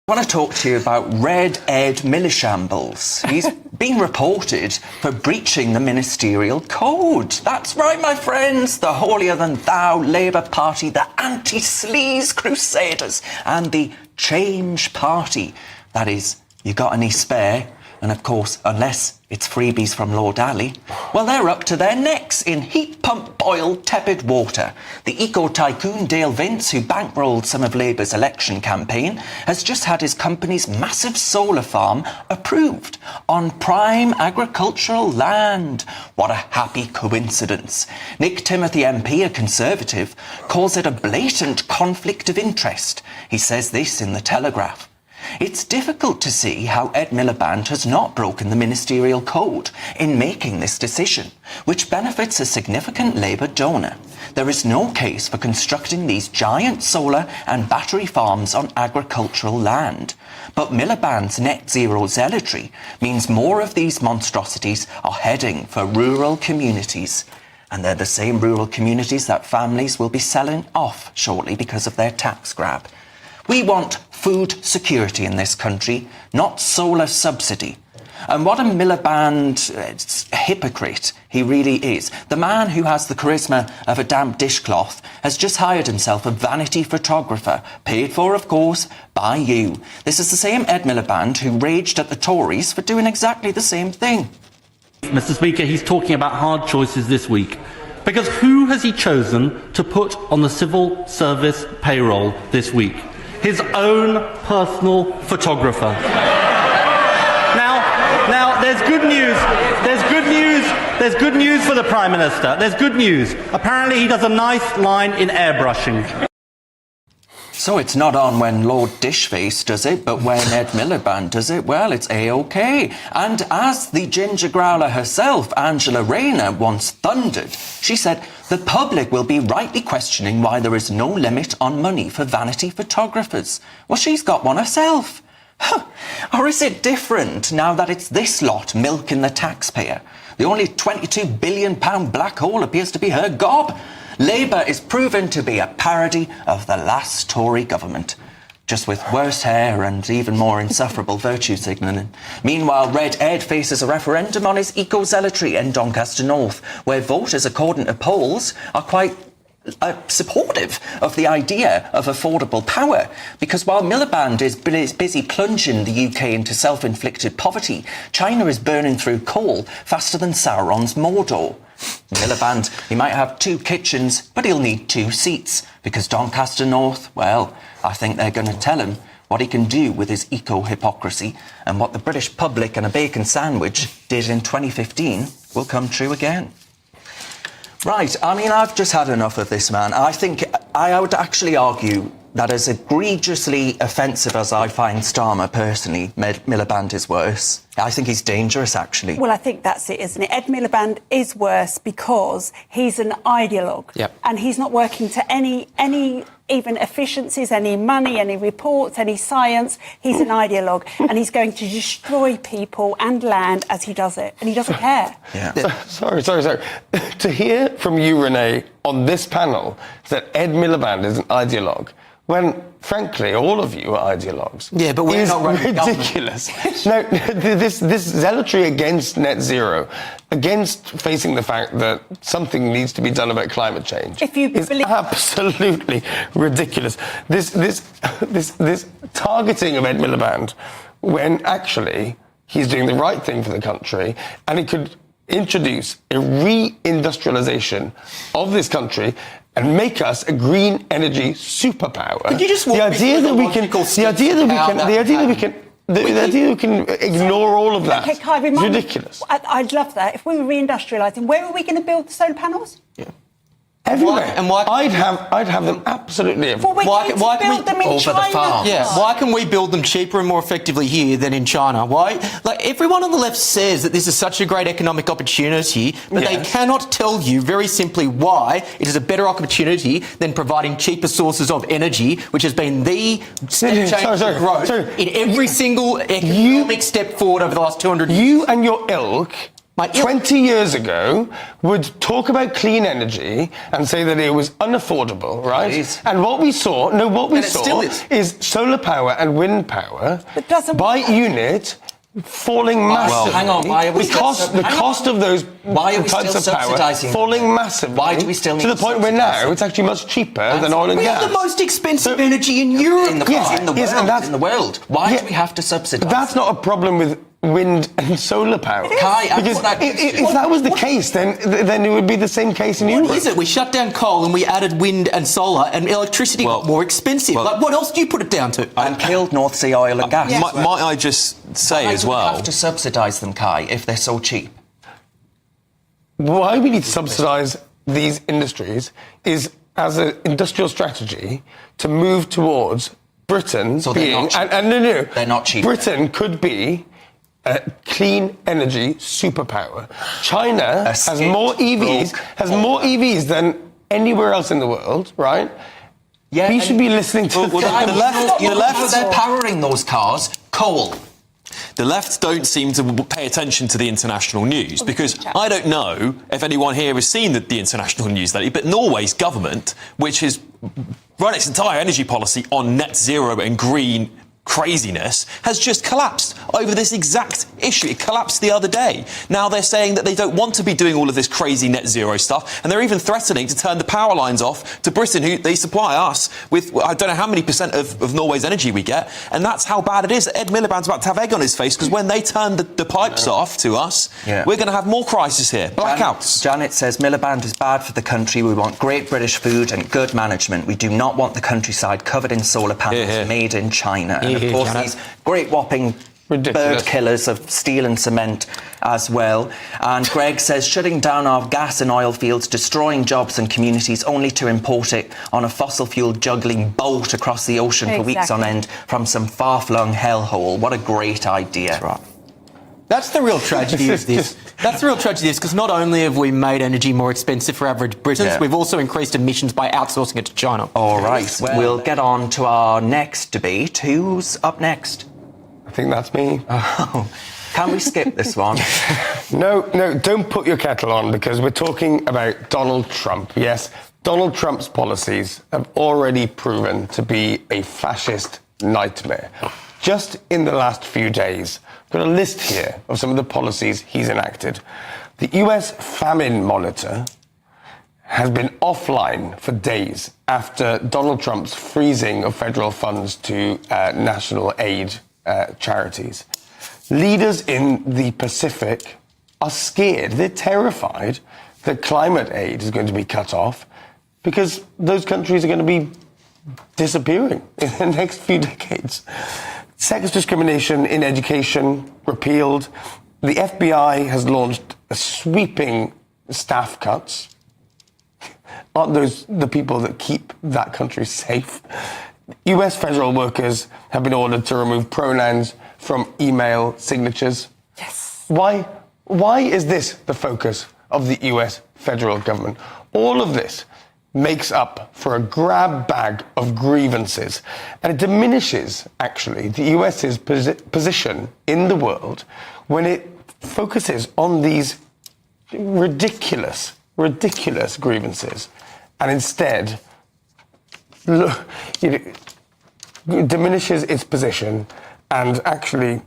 I want to talk to you about Red Ed Miliband. He's been reported for breaching the ministerial code. That's right, my friends, the holier-than-thou Labour Party, the anti-sleaze crusaders and the Change Party. That is, you got any spare? And of course, unless it's freebies from Lord Ali, well, they're up to their necks in heat pump boiled tepid water. The eco-tycoon Dale Vince, who bankrolled some of Labour's election campaign, has just had his company's massive solar farm approved on prime agricultural land. What a happy coincidence. Nick Timothy MP, a Conservative, calls it a blatant conflict of interest. He says this in The Telegraph. It's difficult to see how Ed Miliband has not broken the ministerial code in making this decision, which benefits a significant Labour donor. There is no case for constructing these giant solar and battery farms on agricultural land. But Miliband's net zero zealotry means more of these monstrosities are heading for rural communities. And they're the same rural communities that families will be selling off shortly because of their tax grab. We want food security in this country, not solar subsidy. And what a Miliband hypocrite he really is. The man who has the charisma of a damp dishcloth has just hired himself a vanity photographer, paid for, of course, by you. This is the same Ed Miliband who raged at the Tories for doing exactly the same thing. Mr. Speaker, he's talking about hard choices this week. Because who has he chosen to put on the civil service payroll this week? His own personal photographer. Now, there's good news. There's good news for the Prime Minister. There's good news. Apparently he does a nice line in airbrushing. So it's not on when Lord Dishface does it, but when Ed Miliband does it, well, it's A-OK. And as the ginger growler herself, Angela Rayner, once thundered, she said, the public will be rightly questioning why there is no limit on money for vanity photographers. Well, she's got one herself. Or is it different now that it's this lot milking the taxpayer? The only £22 billion black hole appears to be her gob. Labour is proven to be a parody of the last Tory government, just with worse hair and even more insufferable virtue signalling. Meanwhile, Red Ed faces a referendum on his eco-zealotry in Doncaster North, where voters, according to polls, are quite supportive of the idea of affordable power, because while Miliband is busy plunging the UK into self-inflicted poverty, China is burning through coal faster than Sauron's Mordor. Miliband, he might have 2 kitchens, but he'll need 2 seats, because Doncaster North, well, I think they're going to tell him what he can do with his eco-hypocrisy, and what the British public and a bacon sandwich did in 2015 will come true again. Right, I mean, I've just had enough of this man. I think I would actually argue that as egregiously offensive as I find Starmer personally, Miliband is worse. I think he's dangerous, actually. Well, I think that's it, isn't it? Ed Miliband is worse because he's an ideologue. Yep. And he's not working to any even efficiencies, any money, any reports, any science. He's an ideologue, and he's going to destroy people and land as he does it, and he doesn't care. Yeah. Sorry. To hear from you, Renee, on this panel that Ed Miliband is an ideologue, when, frankly, all of you are ideologues. Yeah, but we're not running ridiculous. No, this zealotry against net zero, against facing the fact that something needs to be done about climate change, is absolutely ridiculous. This targeting of Ed Miliband, when actually he's doing the right thing for the country, and it could introduce a reindustrialization of this country and make us a green energy superpower. Could you just walk me through the idea that we can ignore all of that. Okay, Kai, it's ridiculous. I'd love that. If we were reindustrialising, where are we going to build the solar panels? Yeah. Everywhere. I'd have them absolutely everywhere. Why can we build them in China? Yeah. Why can we build them cheaper and more effectively here than in China? Why? Like, everyone on the left says that this is such a great economic opportunity, but they cannot tell you very simply why it is a better opportunity than providing cheaper sources of energy, which has been the step change for growth in every single economic step forward over the last 200 years. You and your ilk 20 years ago would talk about clean energy and say that it was unaffordable, right? Please. And what we saw, still is solar power and wind power by unit falling massively. Well, hang on, why are we the cost of those types of power falling massively. Why do we still need to the point where now it's actually much cheaper than oil and We gas? have the most expensive energy in Europe. In the world. Why do we have to subsidise? But that's not a problem with wind and solar power. Kai, because if that was the case, then it would be the same case in Europe. What is it? We shut down coal and we added wind and solar, and electricity got more expensive. What else do you put it down to? And killed North Sea oil and gas. Might I just say Why as do we well? have to subsidise them, Kai, if they're so cheap? Why we need to subsidise these industries is as an industrial strategy to move towards Britain being... They're not cheap. Britain could be a clean energy superpower. China has more EVs than anywhere else in the world, right? Yeah, we should be listening to the left. They're powering those cars. Coal. The left don't seem to pay attention to the international news because I don't know if anyone here has seen the international news lately, but Norway's government, which has run its entire energy policy on net zero and green craziness, has just collapsed over this exact issue. It collapsed the other day. Now they're saying that they don't want to be doing all of this crazy net zero stuff, and they're even threatening to turn the power lines off to Britain, who they supply us with, I don't know how many % of Norway's energy we get, and that's how bad it is. Ed Miliband's about to have egg on his face because when they turn the pipes off to us, we're going to have more crisis here. Blackouts. Janet says Miliband is bad for the country. We want great British food and good management. We do not want the countryside covered in solar panels made in China. And of course, these great whopping bird killers of steel and cement as well. And Greg says shutting down our gas and oil fields, destroying jobs and communities, only to import it on a fossil fuel juggling boat across the ocean for weeks on end from some far-flung hellhole. What a great idea. That's right. That's the real tragedy of this. That's the real tragedy of this, because not only have we made energy more expensive for average Britons, we've also increased emissions by outsourcing it to China. All right, we'll get on to our next debate. Who's up next? I think that's me. Oh, can we skip this one? No, don't put your kettle on, because we're talking about Donald Trump. Yes, Donald Trump's policies have already proven to be a fascist nightmare. Just in the last few days, I've got a list here of some of the policies he's enacted. The US Famine Monitor has been offline for days after Donald Trump's freezing of federal funds to national aid charities. Leaders in the Pacific are scared. They're terrified that climate aid is going to be cut off because those countries are going to be disappearing in the next few decades. Sex discrimination in education repealed. The FBI has launched a sweeping staff cuts. Aren't those the people that keep that country safe? US federal workers have been ordered to remove pronouns from email signatures. Yes. Why is this the focus of the US federal government? All of this makes up for a grab bag of grievances, and it diminishes, actually, the US's position in the world when it focuses on these ridiculous grievances, and instead diminishes its position. And actually,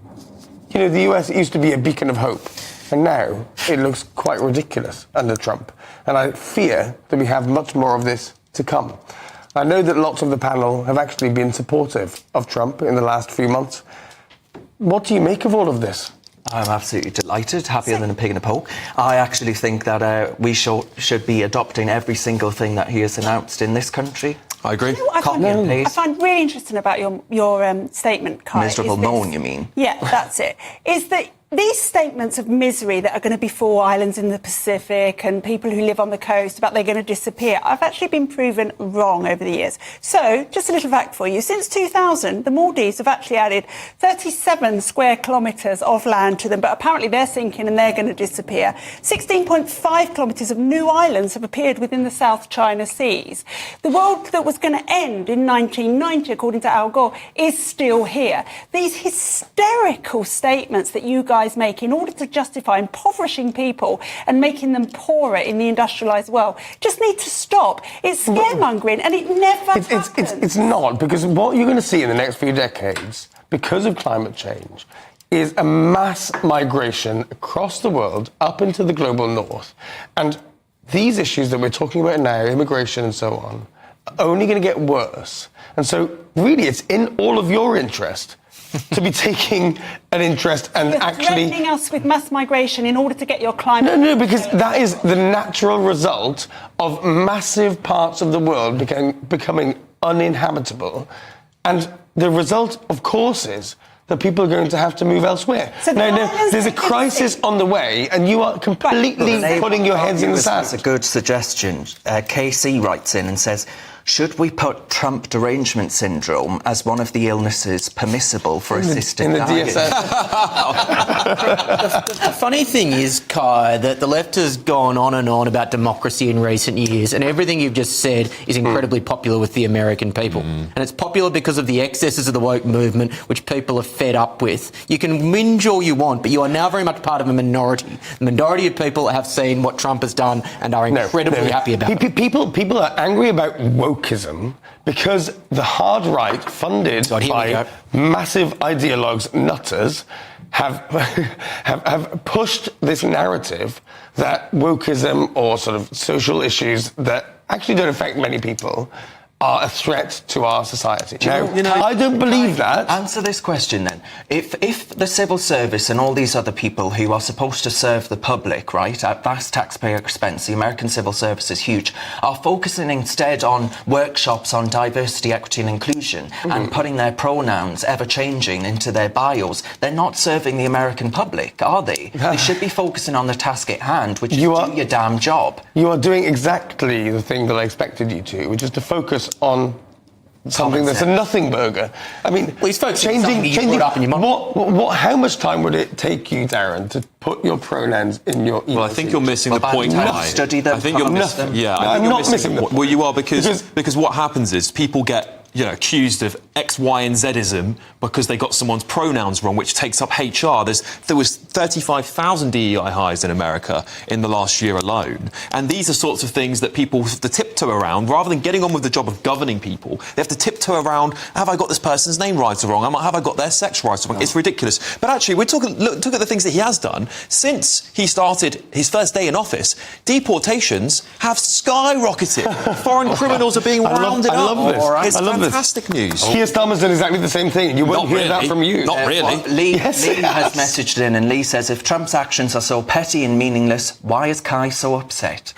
the US used to be a beacon of hope, and now it looks quite ridiculous under Trump. And I fear that we have much more of this to come. I know that lots of the panel have actually been supportive of Trump in the last few months. What do you make of all of this? I'm absolutely delighted, happier than a pig in a poke. I actually think that we should be adopting every single thing that he has announced in this country. I agree. I find really interesting about your statement, Kai. Miserable moan, you mean? Yeah, that's it. Is that these statements of misery that are going to befall islands in the Pacific and people who live on the coast about they're going to disappear, I've actually been proven wrong over the years. So, just a little fact for you. Since 2000, the Maldives have actually added 37 square kilometres of land to them, but apparently they're sinking and they're going to disappear. 16.5 kilometres of new islands have appeared within the South China Seas. The world that was going to end in 1990, according to Al Gore, is still here. These hysterical statements that you guys allies make in order to justify impoverishing people and making them poorer in the industrialised world just need to stop. It's scaremongering, and it never happens. It's not, because what you're going to see in the next few decades, because of climate change, is a mass migration across the world up into the global north. And these issues that we're talking about now, immigration and so on, are only going to get worse. And so, really, it's in all of your interest to be taking an interest and You're actually... threatening us with mass migration in order to get your climate... No, because that is the natural result of massive parts of the world becoming uninhabitable. And the result, of course, is that people are going to have to move elsewhere. So there's a crisis on the way, and you are completely putting your heads in the sand. That's a good suggestion. KC writes in and says, should we put Trump derangement syndrome as one of the illnesses permissible for assisted in the dying? DSM? The funny thing is, Kai, that the left has gone on and on about democracy in recent years, and everything you've just said is incredibly popular with the American people. And it's popular because of the excesses of the woke movement, which people are fed up with. You can whinge all you want, but you are now very much part of a minority. The minority of people have seen what Trump has done and are incredibly happy about it. People are angry about wokeism because the hard right, funded by massive ideologues, nutters, have pushed this narrative that wokeism or sort of social issues that actually don't affect many people are a threat to our society. I don't believe that. Answer this question then. If the civil service and all these other people who are supposed to serve the public, right, at vast taxpayer expense, the American civil service is huge, are focusing instead on workshops on diversity, equity and inclusion and putting their pronouns ever-changing into their bios, they're not serving the American public, are they? They should be focusing on the task at hand, which is do your damn job. You are doing exactly the thing that I expected you to, which is to focus on something that's a nothing burger. I mean, he's focusing on something you brought up in your mind. How much time would it take you, Darren, to put your pronouns in your email? Well, I think you're missing the point. Study them. I think you're missing them. Yeah, I'm not missing them. Well, you are because what happens is people get accused of X, Y, and Zism because they got someone's pronouns wrong, which takes up HR. There was 35,000 DEI hires in America in the last year alone. And these are sorts of things that people have to tiptoe around. Rather than getting on with the job of governing people, they have to tiptoe around, have I got this person's name right or wrong? Have I got their sex right or wrong? No. It's ridiculous. But actually, look at the things that he has done. Since he started his first day in office, deportations have skyrocketed. Foreign criminals are being rounded up. I love this. It's I love fantastic news. Keir Starmer's done exactly the same thing. You won't hear that from you. Not really. Lee has messaged in, and Lee says, if Trump's actions are so petty and meaningless, why is Kai so upset?